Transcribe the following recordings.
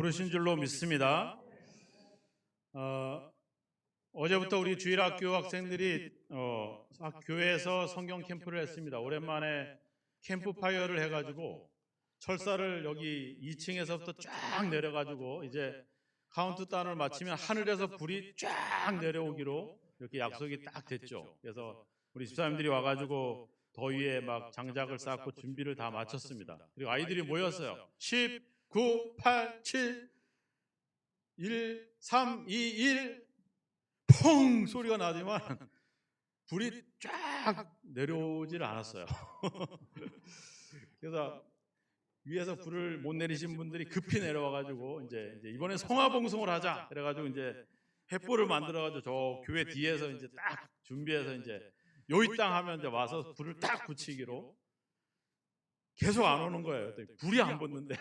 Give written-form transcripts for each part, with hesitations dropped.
부르신 줄로 믿습니다. 어제부터 우리 주일학교 학생들이 교회에서 성경 캠프를 했습니다. 오랜만에 캠프파이어를 해가지고 철사를 여기 2층에서부터 쫙 내려가지고 이제 카운트다운을 마치면 하늘에서 불이 쫙 내려오기로 이렇게 약속이 딱 됐죠. 그래서 우리 집사님들이 와가지고 더위에 막 장작을 쌓고 준비를 다 마쳤습니다. 그리고 아이들이 모였어요. 10, 9, 8, 7, 1, 3, 2, 1 퐁 소리가 나지만 불이 쫙 내려오질 않았어요. 그래서 위에서 불을 못 내리신 분들이 급히 내려와가지고 이제 이번에 성화봉송을 하자 그래가지고 이제 횃불을 만들어가지고 저 교회 뒤에서 이제 딱 준비해서 이제 요이 땅 하면 이제 와서 불을 딱 붙이기로 계속 안 오는 거예요. 불이 안 붙는데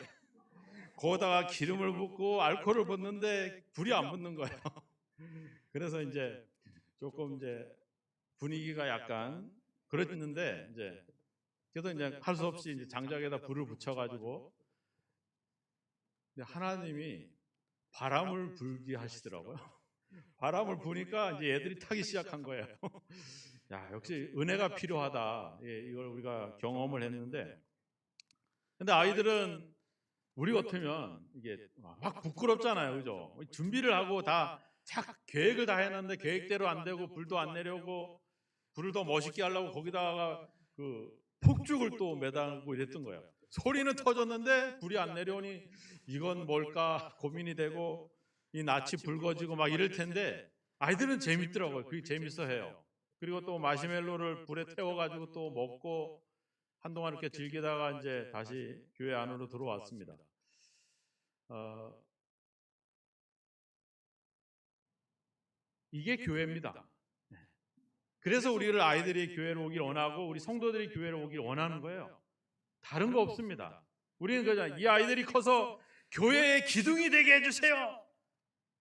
거기다가 기름을 붓고 알코올을 붓는데 불이 안 붙는 거예요. 그래서 이제 조금 이제 분위기가 약간 그랬는데 이제 그래서 이제 할 수 없이 이제 장작에다 불을 붙여가지고 하나님이 바람을 불게 하시더라고요. 바람을 부니까 이제 애들이 타기 시작한 거예요. 야, 역시 은혜가 필요하다. 예, 이걸 우리가 경험을 했는데, 근데 아이들은 우리 같으면 이게 막 부끄럽잖아요, 그죠? 준비를 하고 다 계획을 다 해놨는데 계획대로 안 되고 불도 안 내려오고 불을 더 멋있게 하려고 거기다가 그 폭죽을 또 매달고 이랬던 거예요. 소리는 터졌는데 불이 안 내려오니 이건 뭘까 고민이 되고 이 낯이 붉어지고 막 이럴 텐데 아이들은 재밌더라고요. 그게 재밌어 해요. 그리고 또 마시멜로를 불에 태워가지고 또 먹고 한동안 이렇게 즐기다가 이제 다시 교회 안으로 들어왔습니다. 이게 교회입니다. 그래서 우리를 아이들이 교회로 오길 원하고 우리 성도들이 교회로 오길 원하는 거예요. 다른 거 없습니다. 우리는 그냥 이 아이들이 커서 교회의 기둥이 되게 해주세요.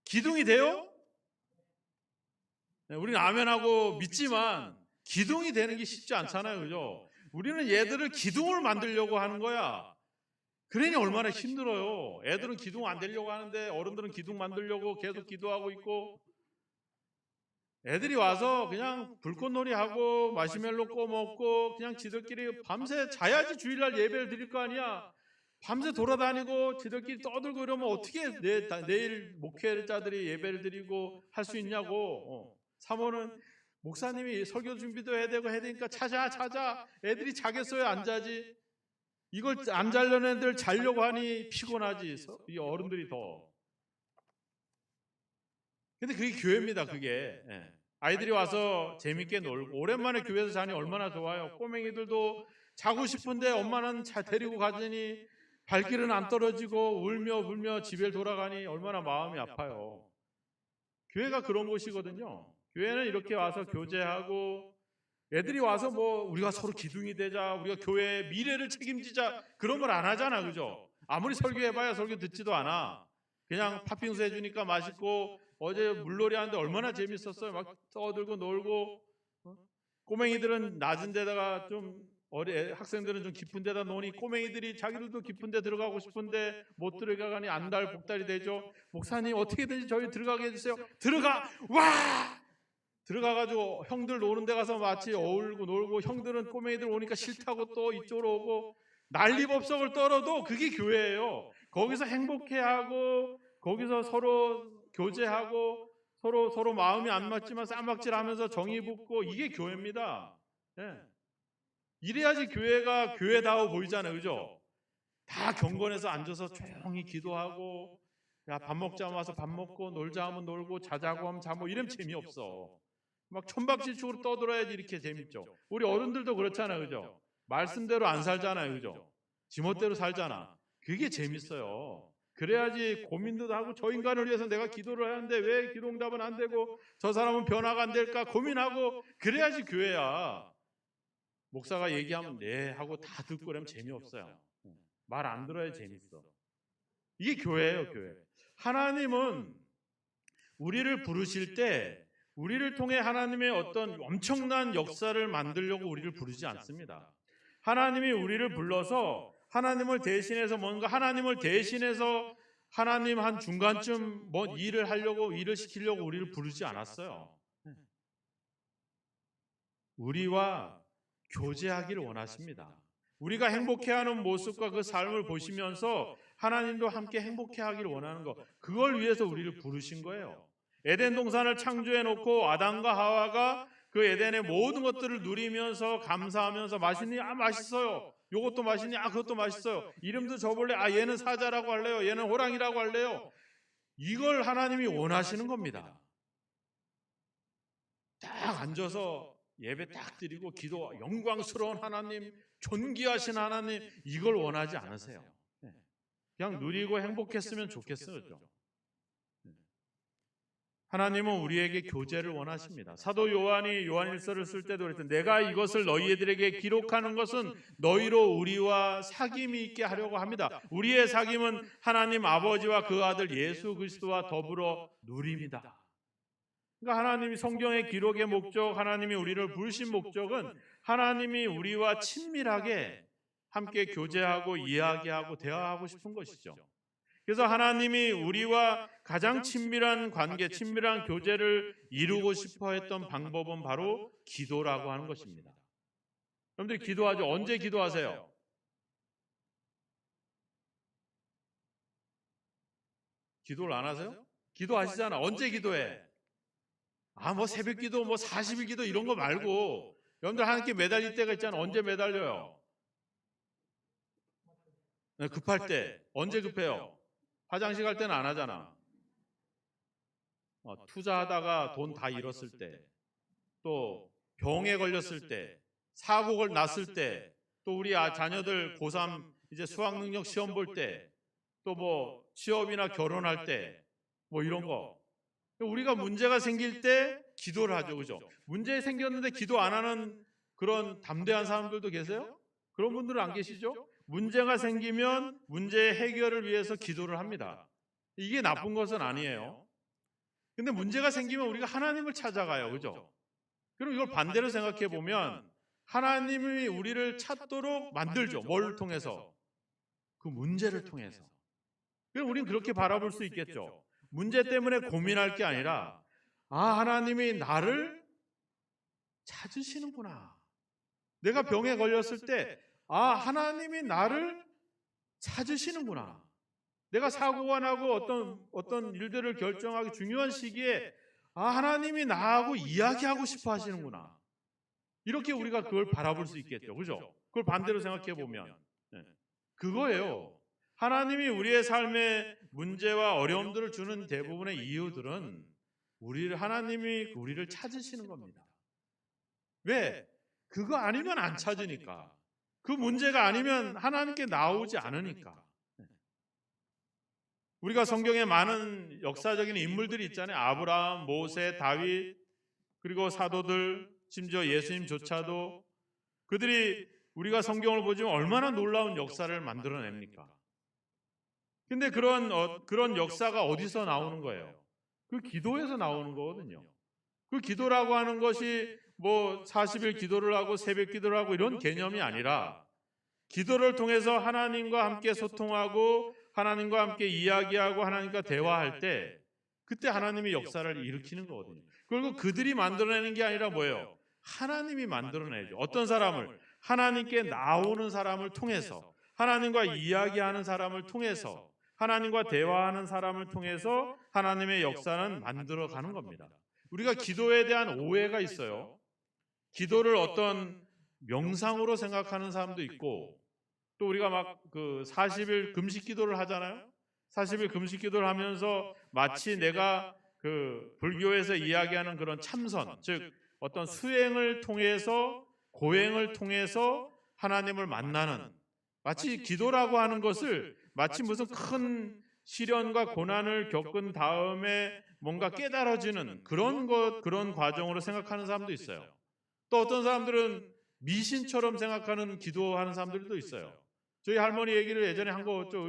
기둥이 돼요? 우리는 아멘하고 믿지만 기둥이 되는 게 쉽지 않잖아요, 그죠? 우리는 얘들을 기둥을 만들려고 하는 거야. 그러니 얼마나 힘들어요. 애들은 기둥 안 되려고 하는데 어른들은 기둥 만들려고 계속 기도하고 있고, 애들이 와서 그냥 불꽃놀이 하고 마시멜로 꼬 먹고 그냥 지들끼리 밤새 자야지 주일날 예배를 드릴 거 아니야. 밤새 돌아다니고 지들끼리 떠들고 이러면 어떻게 내일 목회자들이 예배를 드리고 할 수 있냐고. 사모는 목사님이 설교 준비도 해야 되니까 찾아. 애들이 자겠어요? 안 자지? 이걸 안 자려는 애들 자려고 하니 피곤하지. 이 어른들이 더. 근데 그게 교회입니다. 그게. 아이들이 와서 재밌게 놀고 오랜만에 교회에서 자니 얼마나 좋아요. 꼬맹이들도 자고 싶은데 엄마는 데리고 가더니 발길은 안 떨어지고 울며 불며 집에 돌아가니 얼마나 마음이 아파요. 교회가 그런 곳이거든요. 교회는 이렇게 와서 교제하고 애들이 와서 뭐 우리가 서로 기둥이 되자, 우리가 교회의 미래를 책임지자 그런 걸 안 하잖아, 그죠? 아무리 설교해봐야 설교 듣지도 않아. 그냥 팥빙수 해주니까 맛있고 어제 물놀이 하는데 얼마나 재밌었어요. 막 떠들고 놀고. 꼬맹이들은 낮은 데다가 좀 학생들은 좀 깊은 데다 노니 꼬맹이들이 자기들도 깊은 데 들어가고 싶은데 못 들어가니 안달복달이 되죠. 목사님 어떻게든지 저희 들어가게 해주세요. 들어가! 와! 들어가가지고 형들 노는 데 가서 마치 어울고 놀고 형들은 꼬맹이들 오니까 싫다고 또 이쪽으로 오고 난리법석을 떨어도 그게 교회예요. 거기서 행복해하고 거기서 서로 교제하고 서로 마음이 안 맞지만 쌈박질하면서 정이 붙고 이게 교회입니다. 네. 이래야지 교회가 교회다워 보이잖아요, 그죠? 다 경건해서 앉아서 조용히 기도하고 야 밥 먹자 와서 밥 먹고 놀자 하면 놀고 자자고 하면 자고 이러면 재미없어. 막 천박질식으로 떠들어야지 이렇게 재밌죠. 우리 어른들도 그렇잖아요, 그죠? 말씀대로 안 살잖아요, 그죠? 지멋대로 살잖아. 그게 재밌어요. 그래야지 고민도 하고 저 인간을 위해서 내가 기도를 하는데 왜 기도응답은 안 되고 저 사람은 변화가 안 될까 고민하고 그래야지 교회야. 목사가 얘기하면 네 하고 다 듣고 그러면 재미없어요. 말 안 들어야 재밌어. 이게 교회예요, 교회. 하나님은 우리를 부르실 때 우리를 통해 하나님의 어떤 엄청난 역사를 만들려고 우리를 부르지 않습니다. 하나님이 우리를 불러서 하나님을 대신해서 뭔가 하나님을 대신해서 하나님 한 중간쯤 뭐 일을 시키려고 우리를 부르지 않았어요. 우리와 교제하기를 원하십니다. 우리가 행복해하는 모습과 그 삶을 보시면서 하나님도 함께 행복해하기를 원하는 것, 그걸 위해서 우리를 부르신 거예요. 에덴 동산을 창조해 놓고 아담과 하와가 그 에덴의 모든 것들을 누리면서 감사하면서 맛있니? 아, 맛있어요. 요것도 맛있니? 아, 그것도 맛있어요. 이름도 줘볼래? 아, 얘는 사자라고 할래요. 얘는 호랑이라고 할래요. 이걸 하나님이 원하시는 겁니다. 딱 앉아서 예배 딱 드리고 기도, 영광스러운 하나님, 존귀하신 하나님, 이걸 원하지 않으세요. 그냥 누리고 행복했으면 좋겠어요. 하나님은 우리에게 교제를 원하십니다. 사도 요한이 요한일서를 쓸 때도 그랬던, 내가 이것을 너희들에게 기록하는 것은 너희로 우리와 사귐이 있게 하려고 합니다. 우리의 사귐은 하나님 아버지와 그 아들 예수 그리스도와 더불어 누립니다. 그러니까 하나님이 성경의 기록의 목적, 하나님이 우리를 부르신 목적은 하나님이 우리와 친밀하게 함께 교제하고 이야기하고 대화하고 싶은 것이죠. 그래서 하나님이 우리와 가장 친밀한 관계, 친밀한 교제를 이루고 싶어 했던 방법은 바로 기도라고 하는 것입니다. 여러분들 기도하죠. 언제 기도하세요? 기도를 안 하세요? 기도하시잖아. 언제 기도해? 아, 뭐 새벽 기도, 뭐 40일 기도 이런 거 말고 여러분들 하나님께 매달릴 때가 있잖아. 언제 매달려요? 급할 때. 언제 급해요? 화장실 갈 때는 안 하잖아. 투자하다가 돈 다 잃었을 때, 또 병에 걸렸을 때, 사고가 났을 때, 또 우리 자녀들 고3 이제 수학 능력 시험 볼 때, 또 뭐 취업이나 결혼할 때, 뭐 이런 거. 우리가 문제가 생길 때 기도를 하죠. 그죠? 문제 생겼는데 기도 안 하는 그런 담대한 사람들도 계세요? 그런 분들은 안 계시죠? 문제가 생기면 문제 해결을 위해서 기도를 합니다. 이게 나쁜 것은 아니에요. 근데 문제가 생기면 우리가 하나님을 찾아가요. 그죠? 그럼 이걸 반대로 생각해 보면 하나님이 우리를 찾도록 만들죠. 뭘 통해서? 그 문제를 통해서. 그럼 우리는 그렇게 바라볼 수 있겠죠. 문제 때문에 고민할 게 아니라, 아, 하나님이 나를 찾으시는구나. 내가 병에 걸렸을 때, 아, 하나님이 나를 찾으시는구나. 내가 사고가 나고 어떤 일들을 결정하기 중요한 시기에, 아, 하나님이 나하고 이야기하고 싶어 하시는구나. 이렇게 우리가 그걸 바라볼 수 있겠죠. 그죠? 그걸 반대로 생각해 보면. 그거예요. 하나님이 우리의 삶에 문제와 어려움들을 주는 대부분의 이유들은 하나님이 우리를 찾으시는 겁니다. 왜? 그거 아니면 안 찾으니까. 그 문제가 아니면 하나님께 나오지 않으니까. 우리가 성경에 많은 역사적인 인물들이 있잖아요. 아브라함, 모세, 다윗, 그리고 사도들, 심지어 예수님조차도 그들이 우리가 성경을 보지만 얼마나 놀라운 역사를 만들어냅니까? 근데 그런 역사가 어디서 나오는 거예요? 그 기도에서 나오는 거거든요. 그 기도라고 하는 것이 뭐 40일 기도를 하고 새벽 기도를 하고 이런 개념이 아니라 기도를 통해서 하나님과 함께 소통하고 하나님과 함께 이야기하고 하나님과 대화할 때 그때 하나님이 역사를 일으키는 거거든요. 그리고 그들이 만들어내는 게 아니라 뭐예요? 하나님이 만들어내죠. 어떤 사람을? 하나님께 나오는 사람을 통해서, 하나님과 이야기하는 사람을 통해서, 하나님과 대화하는 사람을 통해서 하나님의 역사는 만들어가는 겁니다. 우리가 기도에 대한 오해가 있어요. 기도를 어떤 명상으로 생각하는 사람도 있고, 또 우리가 막 그 40일 금식 기도를 하잖아요. 40일 금식 기도를 하면서 마치 내가 그 불교에서 이야기하는 그런 참선, 즉 어떤 수행을 통해서 고행을 통해서 하나님을 만나는, 마치 기도라고 하는 것을 마치 무슨 큰 시련과 고난을 겪은 다음에 뭔가 깨달아지는 그런 과정으로 생각하는 사람도 있어요. 또 어떤 사람들은 미신처럼 생각하는 기도하는 사람들도 있어요. 저희 할머니 얘기를 예전에 한 거죠.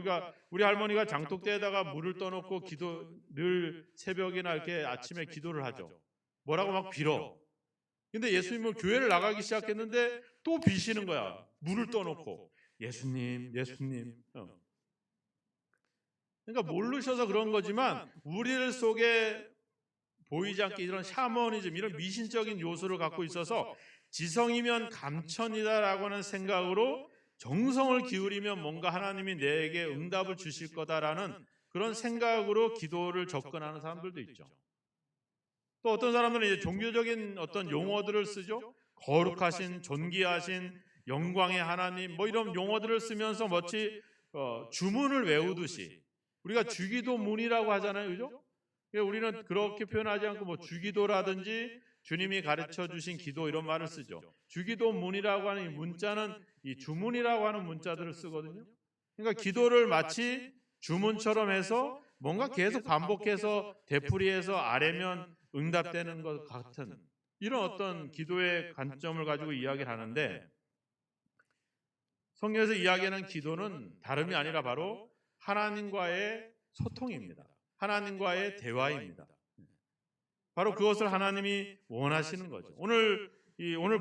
우리 할머니가 장독대에다가 물을 떠놓고 늘 새벽이나 이렇게 아침에 기도를 하죠. 뭐라고 막 빌어. 근데 예수님은 교회를 나가기 시작했는데 또 비시는 거야. 물을 떠놓고. 예수님. 그러니까 모르셔서 그런 거지만 우리들 속에 보이지 않게 이런 샤머니즘, 이런 미신적인 요소를 갖고 있어서 지성이면 감천이다라고 하는 생각으로 정성을 기울이면 뭔가 하나님이 내게 응답을 주실 거다라는 그런 생각으로 기도를 접근하는 사람들도 있죠. 또 어떤 사람들은 이제 종교적인 어떤 용어들을 쓰죠. 거룩하신, 존귀하신, 영광의 하나님, 뭐 이런 용어들을 쓰면서 마치 주문을 외우듯이, 우리가 주기도문이라고 하잖아요, 그죠? 우리는 그렇게 표현하지 않고 뭐 주기도라든지 주님이 가르쳐 주신 기도 이런 말을 쓰죠. 주기도문이라고 하는 이 문자는 이 주문이라고 하는 문자들을 쓰거든요. 그러니까 기도를 마치 주문처럼 해서 뭔가 계속 반복해서 되풀이해서 아래면 응답되는 것 같은 이런 어떤 기도의 관점을 가지고 이야기를 하는데, 성경에서 이야기하는 기도는 다름이 아니라 바로 하나님과의 소통입니다. 하나님과의 대화입니다. 바로 그것을 하나님이 원하시는 거죠. 오늘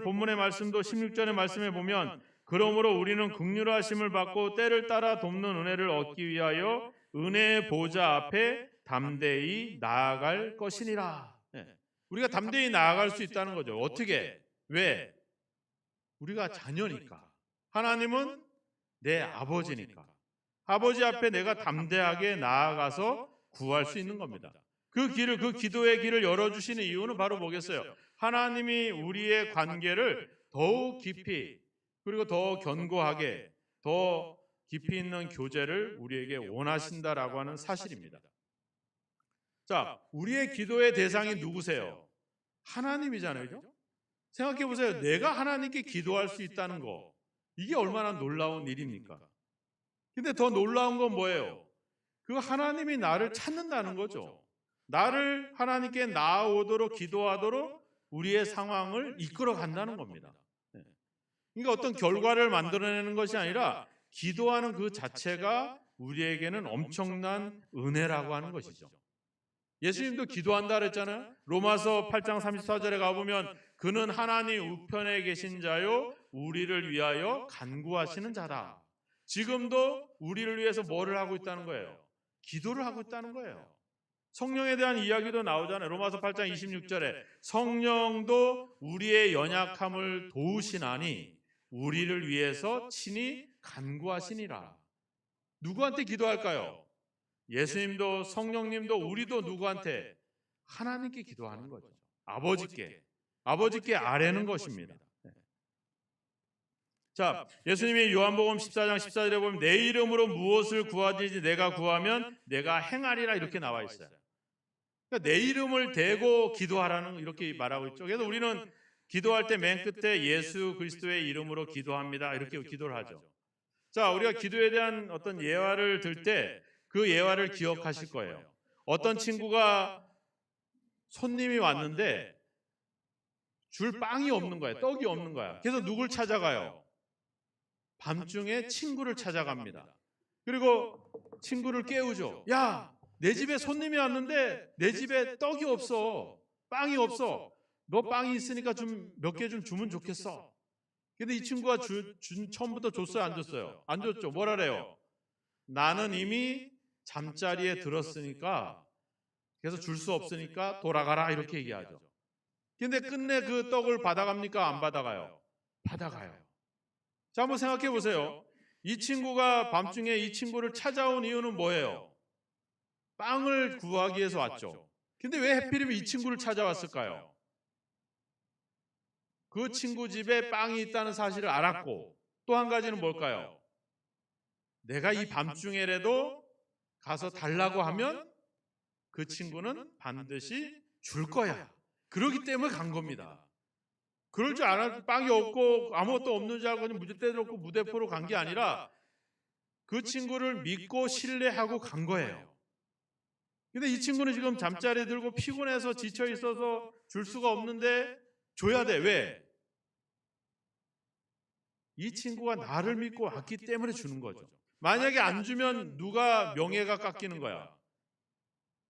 본문의 말씀도 16절의 말씀에 보면, 그러므로 우리는 긍휼하심을 받고 때를 따라 돕는 은혜를 얻기 위하여 은혜의 보좌 앞에 담대히 나아갈 것이니라. 우리가 담대히 나아갈 수 있다는 거죠. 어떻게? 왜? 우리가 자녀니까. 하나님은 내 아버지니까. 아버지 앞에 내가 담대하게 나아가서 구할 수 있는 겁니다. 그 기도의 길을 열어주시는 이유는 바로 뭐겠어요? 하나님이 우리의 관계를 더욱 깊이, 그리고 더 견고하게, 더 깊이 있는 교제를 우리에게 원하신다라고 하는 사실입니다. 자, 우리의 기도의 대상이 누구세요? 하나님이잖아요. 그죠? 생각해 보세요. 내가 하나님께 기도할 수 있다는 거, 이게 얼마나 놀라운 일입니까? 근데 더 놀라운 건 뭐예요? 그 하나님이 나를 찾는다는 거죠. 나를 하나님께 나아오도록 기도하도록 우리의 상황을 이끌어 간다는 겁니다. 그러니까 어떤 결과를 만들어내는 것이 아니라 기도하는 그 자체가 우리에게는 엄청난 은혜라고 하는 것이죠. 예수님도 기도한다 그랬잖아요. 로마서 8장 34절에 가보면 그는 하나님 우편에 계신 자요 우리를 위하여 간구하시는 자다. 지금도 우리를 위해서 뭐를 하고 있다는 거예요? 기도를 하고 있다는 거예요. 성령에 대한 이야기도 나오잖아요. 로마서 8장 26절에 성령도 우리의 연약함을 도우시나니 우리를 위해서 친히 간구하시니라. 누구한테 기도할까요? 예수님도 성령님도 우리도 누구한테? 하나님께 기도하는 거죠. 아버지께 아뢰는 것입니다. 자, 예수님이 요한복음 14장 14절에 보면 내 이름으로 무엇을 구하든지 내가 구하면 내가 행하리라 이렇게 나와 있어요. 그러니까 내 이름을 대고 기도하라는 이렇게 말하고 있죠. 그래서 우리는 기도할 때 맨 끝에 예수 그리스도의 이름으로 기도합니다 이렇게 기도를 하죠. 자, 우리가 기도에 대한 어떤 예화를 들 때 그 예화를 기억하실 거예요. 어떤 친구가 손님이 왔는데 줄 빵이 없는 거야. 떡이 없는 거야. 그래서 누굴 찾아가요? 밤중에 친구를 찾아갑니다. 그리고 친구를 깨우죠. 야, 내 집에 손님이 왔는데 내 집에 떡이 없어. 빵이 없어. 너 빵이 있으니까 좀 몇 개 좀 주면 좋겠어. 근데 이 친구가 처음부터 줬어요? 안 줬어요? 안 줬죠. 뭐라 그래요? 나는 이미 잠자리에 들었으니까, 그래서 줄 수 없으니까 돌아가라 이렇게 얘기하죠. 근데 끝내 그 떡을 받아갑니까? 안 받아가요? 받아가요. 자, 한번 생각해 보세요. 이 친구가 밤중에 이 친구를 찾아온 이유는 뭐예요? 빵을 구하기 위해서 왔죠. 근데 왜 하필이면 이 친구를 찾아왔을까요? 그 친구 집에 빵이 있다는 사실을 알았고, 또 한 가지는 뭘까요? 내가 이 밤중에라도 가서 달라고 하면 그 친구는 반드시 줄 거야. 그러기 때문에 간 겁니다. 그럴 줄 알았고 빵이 없고 아무것도 없는 줄 알고 무대대로 없고 무대포로 간 게 아니라 그 친구를 믿고 신뢰하고 간 거예요. 근데 이 친구는 지금 잠자리 들고 피곤해서 지쳐 있어서 줄 수가 없는데 줘야 돼. 왜? 이 친구가 나를 믿고 왔기 때문에 주는 거죠. 만약에 안 주면 누가 명예가 깎이는 거야?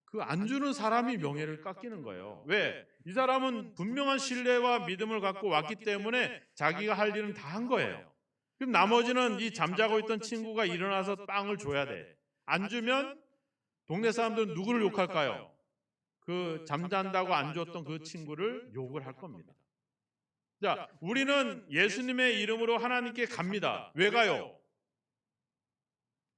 그 안 주는 사람이 명예를 깎이는 거예요. 왜? 이 사람은 분명한 신뢰와 믿음을 갖고 왔기 때문에 자기가 할 일은 다 한 거예요. 그럼 나머지는 이 잠자고 있던 친구가 일어나서 빵을 줘야 돼. 안 주면 동네 사람들은 누구를 욕할까요? 그 잠잔다고 안 줬던 그 친구를 욕을 할 겁니다. 자, 우리는 예수님의 이름으로 하나님께 갑니다. 왜 가요?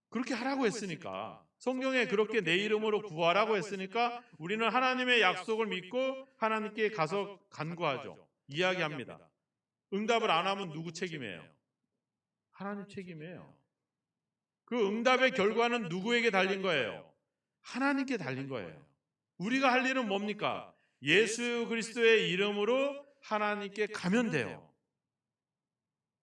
그렇게 하라고 했으니까. 성경에 그렇게 내 이름으로 구하라고 했으니까 우리는 하나님의 약속을 믿고 하나님께 가서 간구하죠. 이야기합니다. 응답을 안 하면 누구 책임이에요? 하나님 책임이에요. 그 응답의 결과는 누구에게 달린 거예요? 하나님께 달린 거예요. 우리가 할 일은 뭡니까? 예수 그리스도의 이름으로 하나님께 가면 돼요.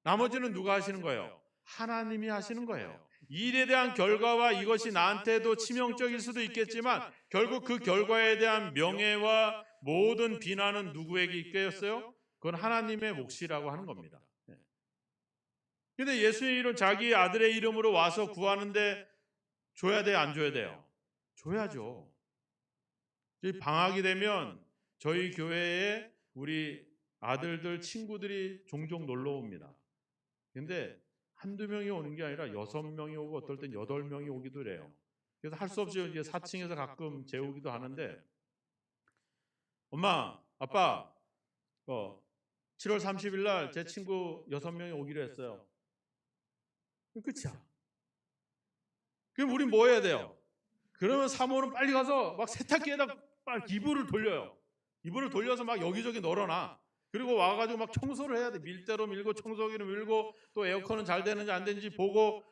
나머지는 누가 하시는 거예요? 하나님이 하시는 거예요. 이 일에 대한 결과와 이것이 나한테도 치명적일 수도 있겠지만 결국 그 결과에 대한 명예와 모든 비난은 누구에게 있겠어요? 그건 하나님의 몫이라고 하는 겁니다. 그런데 예수의 이름, 자기 아들의 이름으로 와서 구하는데 줘야 돼요? 안 줘야 돼요? 줘야죠. 방학이 되면 저희 교회에 우리 아들들 친구들이 종종 놀러 옵니다. 근데 한두 명이 오는 게 아니라 6명이 오고 어떨 땐 8명이 오기도 해요. 그래서 할 수 없이 이제 4층에서 가끔 재우기도 하는데, 엄마, 아빠, 7월 30일 날 제 친구 6명이 오기로 했어요. 끝이야. 그럼 우리 뭐 해야 돼요? 그러면 사모는 빨리 가서 막 세탁기에다 막 이불을 돌려요. 이불을 돌려서 막 여기저기 널어놔. 그리고 와가지고 막 청소를 해야 돼. 밀대로 밀고 청소기로 밀고 또 에어컨은 잘 되는지 안 되는지 보고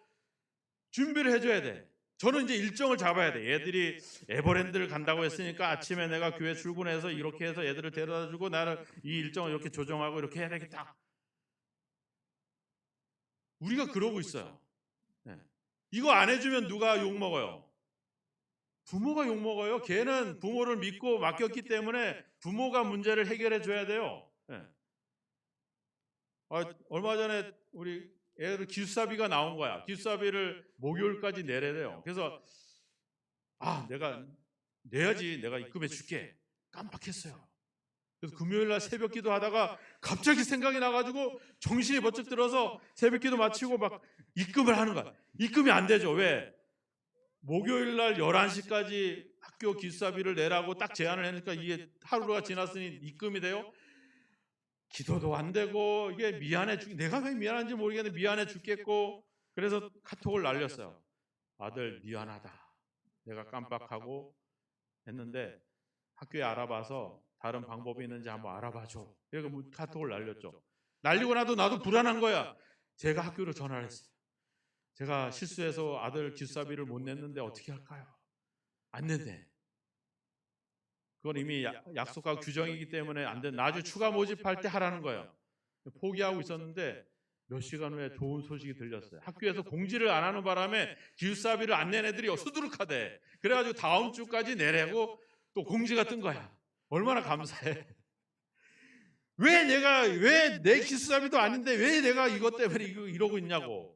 준비를 해줘야 돼. 저는 이제 일정을 잡아야 돼. 얘들이 에버랜드를 간다고 했으니까 아침에 내가 교회 출근해서 이렇게 해서 얘들을 데려다주고 나를 이 일정을 이렇게 조정하고 이렇게 해야 되겠다. 우리가 그러고 있어요. 네. 이거 안 해주면 누가 욕먹어요? 부모가 욕먹어요. 걔는 부모를 믿고 맡겼기 때문에 부모가 문제를 해결해 줘야 돼요. 네. 얼마 전에 우리 애들 기숙사비가 나온 거야. 기숙사비를 목요일까지 내래야 돼요. 그래서 내가 내야지. 내가 입금해 줄게. 깜빡했어요. 그래서 금요일날 새벽 기도 하다가 갑자기 생각이 나가지고 정신이 번쩍 들어서 새벽 기도 마치고 막 입금을 하는 거야. 입금이 안 되죠. 왜? 목요일날 11시까지 학교 기숙사비를 내라고 딱 제안을 하니까 이게 하루가 지났으니 입금이 돼요? 기도도 안 되고 이게 내가 왜 미안한지 모르겠는데 미안해 죽겠고 그래서 카톡을 날렸어요. 아들 미안하다. 내가 깜빡하고 했는데 학교에 알아봐서 다른 방법이 있는지 한번 알아봐줘. 그래서 카톡을 날렸죠. 날리고 나도 불안한 거야. 제가 학교로 전화를 했어요. 제가 실수해서 아들 기숙사비를 못 냈는데 어떻게 할까요? 안 낸대. 그건 이미 약속과 규정이기 때문에 안 된. 나중에 추가 모집할 때 하라는 거예요. 포기하고 있었는데 몇 시간 후에 좋은 소식이 들렸어요. 학교에서 공지를 안 하는 바람에 기숙사비를 안 낸 애들이 수두룩하대. 그래가지고 다음 주까지 내라고 또 공지가 뜬 거야. 얼마나 감사해. 왜 내 기숙사비도 아닌데 왜 내가 이것 때문에 이러고 있냐고.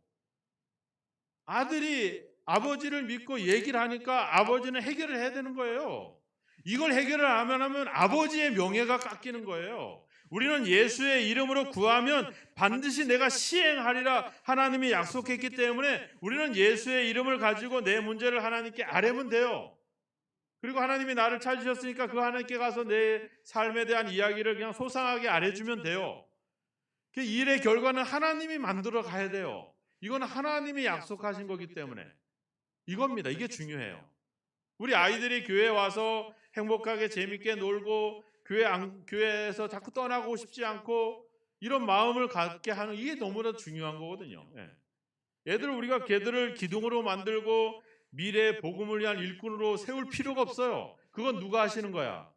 아들이 아버지를 믿고 얘기를 하니까 아버지는 해결을 해야 되는 거예요. 이걸 해결을 안 하면 아버지의 명예가 깎이는 거예요. 우리는 예수의 이름으로 구하면 반드시 내가 시행하리라 하나님이 약속했기 때문에 우리는 예수의 이름을 가지고 내 문제를 하나님께 아뢰면 돼요. 그리고 하나님이 나를 찾으셨으니까 그 하나님께 가서 내 삶에 대한 이야기를 그냥 소상하게 아뢰주면 돼요. 그 일의 결과는 하나님이 만들어 가야 돼요. 이건 하나님이 약속하신 거기 때문에 이겁니다. 이게 중요해요. 우리 아이들이 교회에 와서 행복하게 재밌게 놀고 교회에서 자꾸 떠나고 싶지 않고 이런 마음을 갖게 하는 이게 너무나 중요한 거거든요. 우리가 걔들을 기둥으로 만들고 미래 복음을 위한 일꾼으로 세울 필요가 없어요. 그건 누가 하시는 거야?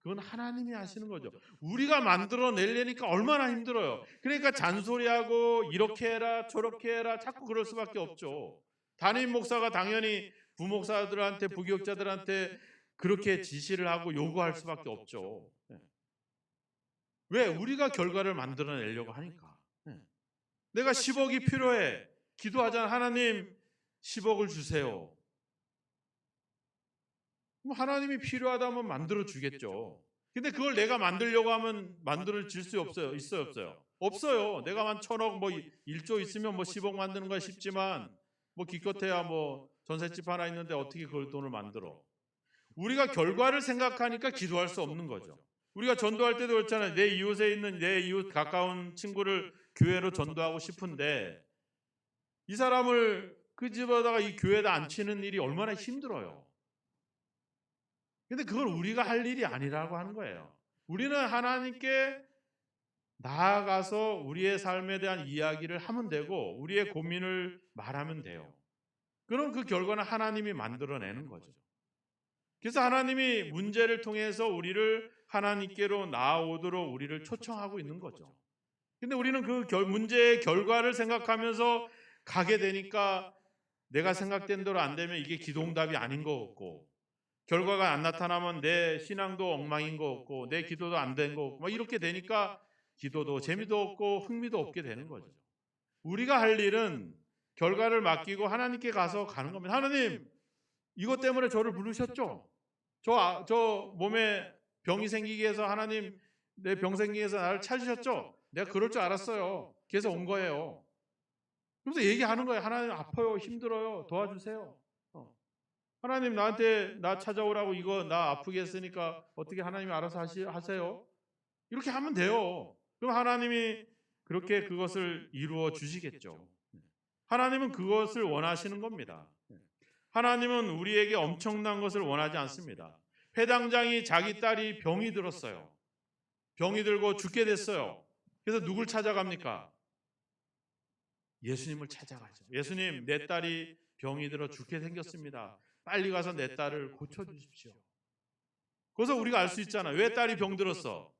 그건 하나님이 하시는 거죠. 우리가 만들어내려니까 얼마나 힘들어요. 그러니까 잔소리하고 이렇게 해라 저렇게 해라 자꾸 그럴 수밖에 없죠. 담임 목사가 당연히 부목사들한테 부교육자들한테 그렇게 지시를 하고 요구할 수밖에 없죠. 왜? 우리가 결과를 만들어내려고 하니까. 내가 10억이 필요해. 기도하잖아. 하나님 10억을 주세요. 하나님이 필요하다면 만들어 주겠죠. 근데 그걸 내가 만들려고 하면 만들어 줄 수 없어요. 있어요, 없어요? 없어요. 내가 한 1,000억 1조 있으면 10억 만드는 거 쉽지만 기껏해야 전셋집 하나 있는데 어떻게 그걸 돈을 만들어? 우리가 결과를 생각하니까 기도할 수 없는 거죠. 우리가 전도할 때도 그렇잖아요. 내 이웃에 있는 내 이웃 가까운 친구를 교회로 전도하고 싶은데 이 사람을 그 집에다가 이 교회에다 앉히는 일이 얼마나 힘들어요. 근데 그걸 우리가 할 일이 아니라고 하는 거예요. 우리는 하나님께 나아가서 우리의 삶에 대한 이야기를 하면 되고 우리의 고민을 말하면 돼요. 그럼 그 결과는 하나님이 만들어내는 거죠. 그래서 하나님이 문제를 통해서 우리를 하나님께로 나아오도록 우리를 초청하고 있는 거죠. 근데 우리는 그 문제의 결과를 생각하면서 가게 되니까 내가 생각된 대로 안 되면 이게 기도응답이 아닌 것 같고 결과가 안 나타나면 내 신앙도 엉망인 것 같고 내 기도도 안 된 것 같고 막 이렇게 되니까 기도도 재미도 없고 흥미도 없게 되는 거죠. 우리가 할 일은 결과를 맡기고 하나님께 가서 가는 겁니다. 하나님, 이것 때문에 저를 부르셨죠? 저 몸에 병이 생기게 해서 하나님 내 병 생기게 해서 나를 찾으셨죠? 내가 그럴 줄 알았어요. 그래서 온 거예요. 그래서 얘기하는 거예요. 하나님 아파요, 힘들어요, 도와주세요. 하나님 나한테 나 찾아오라고 이거 나 아프게 했으니까 어떻게 하나님이 알아서 하세요? 이렇게 하면 돼요. 그럼 하나님이 그렇게 그것을 이루어 주시겠죠. 하나님은 그것을 원하시는 겁니다. 하나님은 우리에게 엄청난 것을 원하지 않습니다. 회당장이 자기 딸이 병이 들었어요. 병이 들고 죽게 됐어요. 그래서 누굴 찾아갑니까? 예수님을 찾아가죠. 예수님, 내 딸이 병이 들어 죽게 생겼습니다. 빨리 가서 내 딸을 고쳐주십시오. 그래서 우리가 알 수 있잖아요. 왜 딸이 병들었어?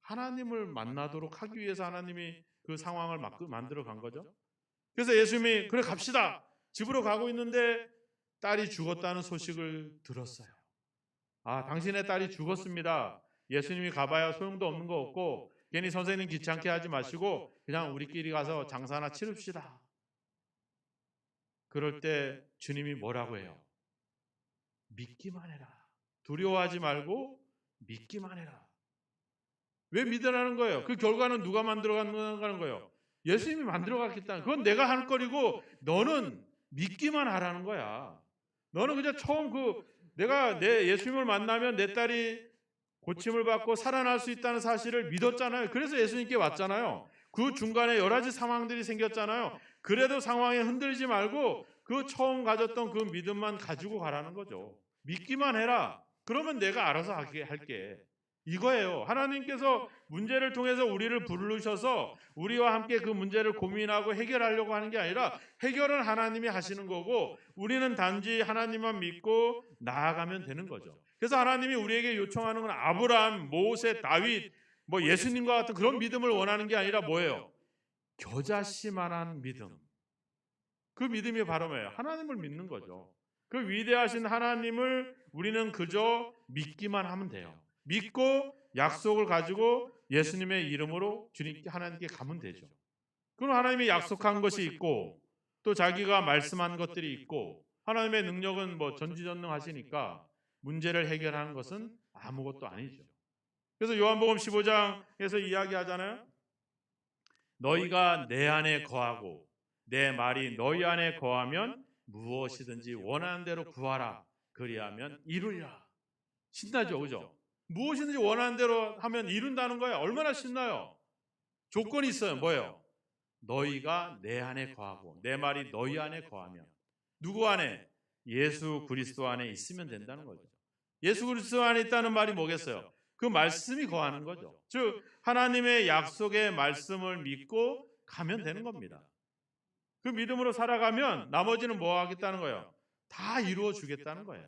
하나님을 만나도록 하기 위해서 하나님이 그 상황을 만들어 간 거죠. 그래서 예수님이 그래 갑시다. 집으로 가고 있는데 딸이 죽었다는 소식을 들었어요. 아, 당신의 딸이 죽었습니다. 예수님이 가봐야 소용도 없는 거 없고 괜히 선생님 귀찮게 하지 마시고 그냥 우리끼리 가서 장사나 치릅시다. 그럴 때 주님이 뭐라고 해요? 믿기만 해라. 두려워하지 말고 믿기만 해라. 왜 믿으라는 거예요? 그 결과는 누가 만들어가는 거예요? 예수님이 만들어갔겠다는. 그건 내가 할 거리고 너는 믿기만 하라는 거야. 너는 그냥 처음 내가 내 예수님을 만나면 내 딸이 고침을 받고 살아날 수 있다는 사실을 믿었잖아요. 그래서 예수님께 왔잖아요. 그 중간에 여러 가지 상황들이 생겼잖아요. 그래도 상황에 흔들리지 말고 그 처음 가졌던 그 믿음만 가지고 가라는 거죠. 믿기만 해라. 그러면 내가 알아서 할게. 이거예요. 하나님께서 문제를 통해서 우리를 부르셔서 우리와 함께 그 문제를 고민하고 해결하려고 하는 게 아니라 해결은 하나님이 하시는 거고 우리는 단지 하나님만 믿고 나아가면 되는 거죠. 그래서 하나님이 우리에게 요청하는 건 아브라함, 모세, 다윗, 예수님과 같은 그런 믿음을 원하는 게 아니라 뭐예요? 겨자씨만한 믿음. 그 믿음이 바로 뭐예요? 하나님을 믿는 거죠. 그 위대하신 하나님을 우리는 그저 믿기만 하면 돼요. 믿고 약속을 가지고 예수님의 이름으로 주님께 하나님께 가면 되죠. 그럼 하나님이 약속한 것이 있고 또 자기가 말씀한 것들이 있고 하나님의 능력은 전지전능하시니까 문제를 해결하는 것은 아무것도 아니죠. 그래서 요한복음 15장에서 이야기하잖아요. 너희가 내 안에 거하고 내 말이 너희 안에 거하면 무엇이든지 원하는 대로 구하라. 그리하면 이루리라. 신나죠, 그죠? 무엇이든지 원하는 대로 하면 이룬다는 거예요. 얼마나 신나요? 조건이 있어요. 뭐예요? 너희가 내 안에 거하고 내 말이 너희 안에 거하면. 누구 안에? 예수 그리스도 안에 있으면 된다는 거죠. 예수 그리스도 안에 있다는 말이 뭐겠어요? 그 말씀이 거하는 거죠. 즉 하나님의 약속의 말씀을 믿고 가면 되는 겁니다. 그 믿음으로 살아가면 나머지는 뭐 하겠다는 거예요? 다 이루어 주겠다는 거예요.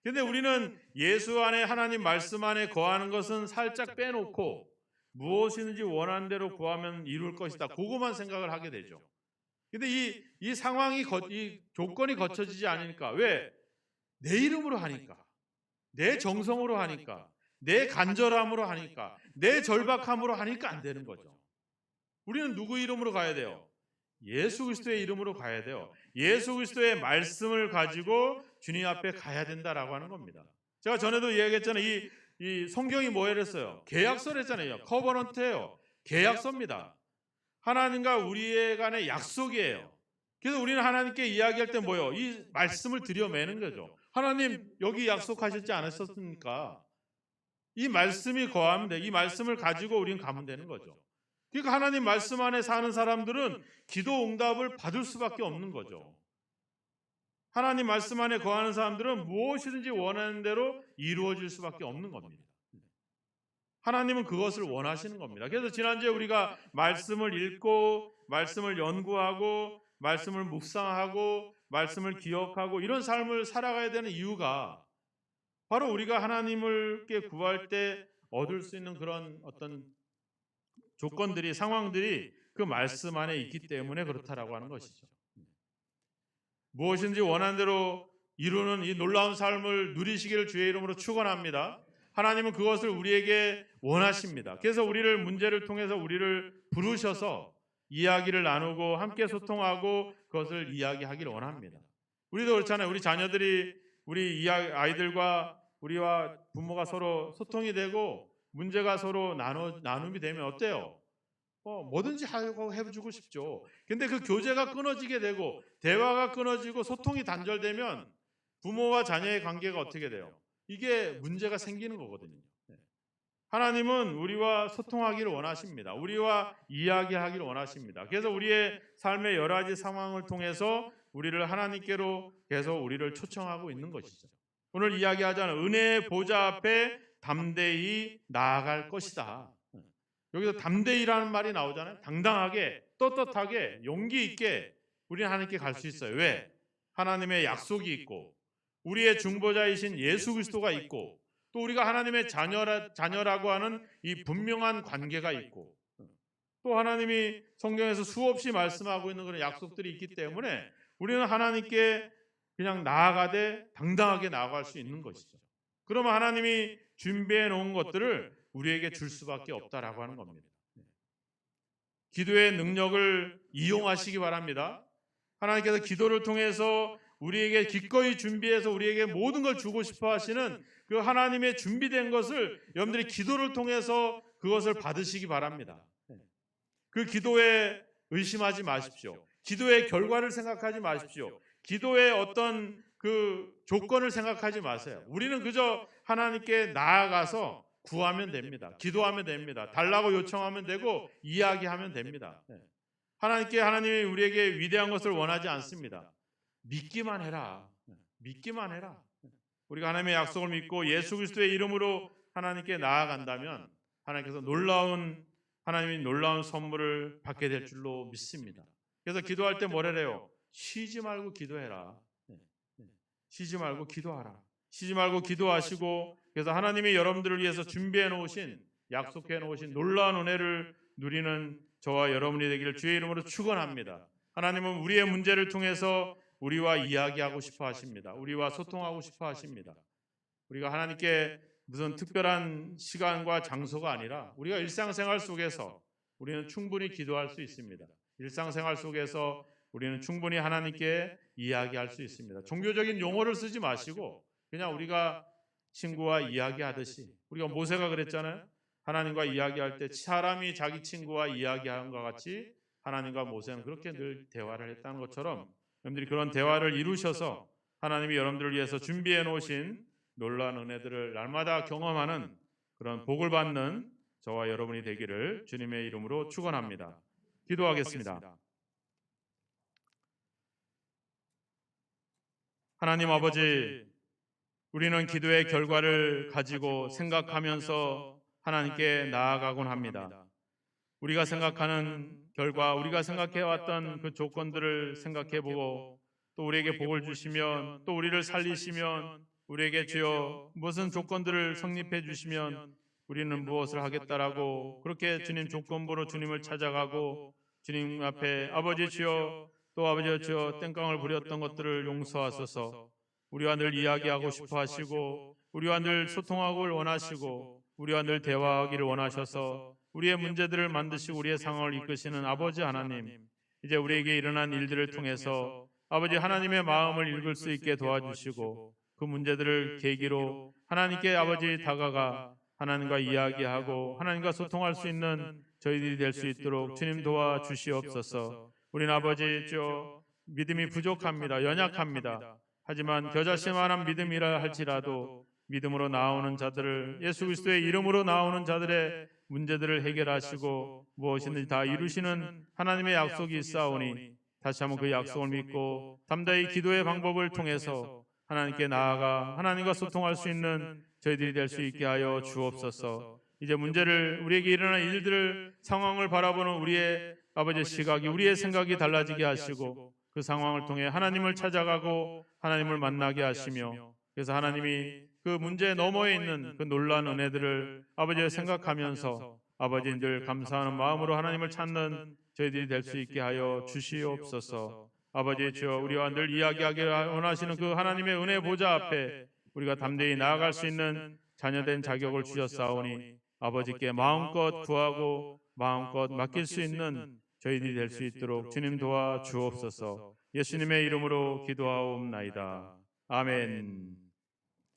근데 우리는 예수 안에 하나님 말씀 안에 거하는 것은 살짝 빼놓고 무엇이든지 원하는 대로 구하면 이룰 것이다. 그것만 생각을 하게 되죠. 근데 이 상황이 이 조건이 거쳐지지 않으니까 왜? 내 이름으로 하니까, 내 정성으로 하니까, 내 간절함으로 하니까, 내 절박함으로 하니까 안 되는 거죠. 우리는 누구 이름으로 가야 돼요? 예수 그리스도의 이름으로 가야 돼요. 예수 그리스도의 말씀을 가지고 주님 앞에 가야 된다라고 하는 겁니다. 제가 전에도 이야기했잖아요. 이 성경이 뭐랬어요? 계약서랬잖아요. 커버넌트예요. 계약서입니다. 하나님과 우리의 간의 약속이에요. 그래서 우리는 하나님께 이야기할 때 뭐요? 이 말씀을 들여매는 거죠. 하나님 여기 약속하셨지 않으셨습니까? 이 말씀이 거하면 돼. 이 말씀을 가지고 우리는 가면 되는 거죠. 그러니까 하나님 말씀 안에 사는 사람들은 기도 응답을 받을 수밖에 없는 거죠. 하나님 말씀 안에 거하는 사람들은 무엇이든지 원하는 대로 이루어질 수밖에 없는 겁니다. 하나님은 그것을 원하시는 겁니다. 그래서 지난주에 우리가 말씀을 읽고 말씀을 연구하고 말씀을 묵상하고 말씀을 기억하고 이런 삶을 살아가야 되는 이유가 바로 우리가 하나님을께 구할 때 얻을 수 있는 그런 어떤 조건들이 상황들이 그 말씀 안에 있기 때문에 그렇다라고 하는 것이죠. 무엇인지 원하는 대로 이루는 이 놀라운 삶을 누리시기를 주의 이름으로 축원합니다. 하나님은 그것을 우리에게 원하십니다. 그래서 우리를 문제를 통해서 우리를 부르셔서 이야기를 나누고 함께 소통하고 그것을 이야기하기를 원합니다. 우리도 그렇잖아요. 우리 자녀들이 우리 아이들과 우리와 부모가 서로 소통이 되고 문제가 서로 나눔이 되면 어때요? 뭐든지 하고 해주고 싶죠. 근데 그 교제가 끊어지게 되고 대화가 끊어지고 소통이 단절되면 부모와 자녀의 관계가 어떻게 돼요? 이게 문제가 생기는 거거든요. 하나님은 우리와 소통하기를 원하십니다. 우리와 이야기하기를 원하십니다. 그래서 우리의 삶의 여러 가지 상황을 통해서 우리를 하나님께로 계속 우리를 초청하고 있는 것이죠. 오늘 이야기하자는 은혜의 보좌 앞에 담대히 나아갈 것이다. 여기서 담대히라는 말이 나오잖아요. 당당하게, 떳떳하게, 용기 있게 우리는 하나님께 갈 수 있어요. 왜? 하나님의 약속이 있고 우리의 중보자이신 예수 그리스도가 있고 또 우리가 하나님의 자녀라고 하는 이 분명한 관계가 있고 또 하나님이 성경에서 수없이 말씀하고 있는 그런 약속들이 있기 때문에 우리는 하나님께 그냥 나아가되 당당하게 나아갈 수 있는 것이죠. 그러면 하나님이 준비해 놓은 것들을 우리에게 줄 수밖에 없다라고 하는 겁니다. 기도의 능력을 이용하시기 바랍니다. 하나님께서 기도를 통해서 우리에게 기꺼이 준비해서 우리에게 모든 걸 주고 싶어 하시는 그 하나님의 준비된 것을 여러분들이 기도를 통해서 그것을 받으시기 바랍니다. 그 기도에 의심하지 마십시오. 기도의 결과를 생각하지 마십시오. 기도의 어떤 그 조건을 생각하지 마세요. 우리는 그저 하나님께 나아가서 구하면 됩니다. 기도하면 됩니다. 달라고 요청하면 되고 이야기하면 됩니다. 하나님이 우리에게 위대한 것을 원하지 않습니다. 믿기만 해라. 믿기만 해라. 우리가 하나님의 약속을 믿고 예수 그리스도의 이름으로 하나님께 나아간다면 하나님께서 하나님이 놀라운 선물을 받게 될 줄로 믿습니다. 그래서 기도할 때 뭐래요? 쉬지 말고 기도해라. 쉬지 말고 기도하라. 쉬지 말고 기도하시고 그래서 하나님이 여러분들을 위해서 준비해 놓으신 약속해 놓으신 놀라운 은혜를 누리는 저와 여러분이 되기를 주의 이름으로 축원합니다. 하나님은 우리의 문제를 통해서 우리와 이야기하고 싶어 하십니다. 우리와 소통하고 싶어 하십니다. 우리가 하나님께 무슨 특별한 시간과 장소가 아니라 우리가 일상생활 속에서 우리는 충분히 기도할 수 있습니다. 일상생활 속에서 우리는 충분히 하나님께 이야기할 수 있습니다. 종교적인 용어를 쓰지 마시고 그냥 우리가 친구와 이야기하듯이 우리가 모세가 그랬잖아요. 하나님과 이야기할 때 사람이 자기 친구와 이야기하는 것과 같이 하나님과 모세는 그렇게 늘 대화를 했다는 것처럼 여러분들이 그런 대화를 이루셔서 하나님이 여러분들을 위해서 준비해 놓으신 놀라운 은혜들을 날마다 경험하는 그런 복을 받는 저와 여러분이 되기를 주님의 이름으로 축원합니다. 기도하겠습니다. 하나님 아버지, 우리는 기도의 결과를 가지고 생각하면서 하나님께 나아가곤 합니다. 우리가 생각하는 결과, 우리가 생각해왔던 그 조건들을 생각해보고 또 우리에게 복을 주시면 또 우리를 살리시면 우리에게 주여 무슨 조건들을 성립해 주시면 우리는 무엇을 하겠다라고 그렇게 주님 조건부로 주님을 찾아가고 주님 앞에 아버지 주여 또 아버지 주여 땡깡을 부렸던 것들을 용서하소서. 우리와 늘 이야기하고 싶어 하시고 우리와 늘 소통하기를 원하시고 우리와 늘 대화하기를 원하셔서 우리의 문제들을 만드시고 우리의 상황을 이끄시는 아버지 하나님, 이제 우리에게 일어난 일들을 통해서 아버지 하나님의 마음을 읽을 수 있게 도와주시고 그 문제들을 계기로 하나님께 아버지 다가가 하나님과 이야기하고 하나님과 소통할 수 있는 저희들이 될 수 있도록 주님 도와주시옵소서. 우리는 아버지 주여 믿음이 부족합니다. 연약합니다. 하지만 겨자씨만한 믿음이라 할지라도 믿음으로 나오는 자들을, 예수 그리스도의 이름으로 나오는 자들의 문제들을 해결하시고 무엇이든지 다 이루시는 하나님의 약속이 있사오니 다시 한번 그 약속을 믿고 담대히 기도의 방법을 통해서 하나님께 나아가 하나님과 소통할 수 있는 저희들이 될 수 있게 하여 주옵소서. 이제 문제를, 우리에게 일어난 일들을, 상황을 바라보는 우리의 아버지의 시각이, 우리의 생각이 달라지게 하시고 그 상황을 통해 하나님을 찾아가고 하나님을 만나게 하시며, 그래서 하나님이 그 문제 너머에 있는 그 놀라운 은혜들을 아버지를 생각하면서 아버지 늘 감사하는 마음으로 하나님을 찾는 저희들이 될 수 있게 하여 주시옵소서. 아버지 주여, 우리와 늘 이야기하기 원하시는 그 하나님의 은혜 보좌 앞에 우리가 담대히 나아갈 수 있는 자녀된 자격을 주셨사오니 아버지께 마음껏 구하고 마음껏 맡길 수 있는 저희들이 될 수 있도록 주님 도와 주옵소서. 예수님의 이름으로 기도하옵나이다. 아멘.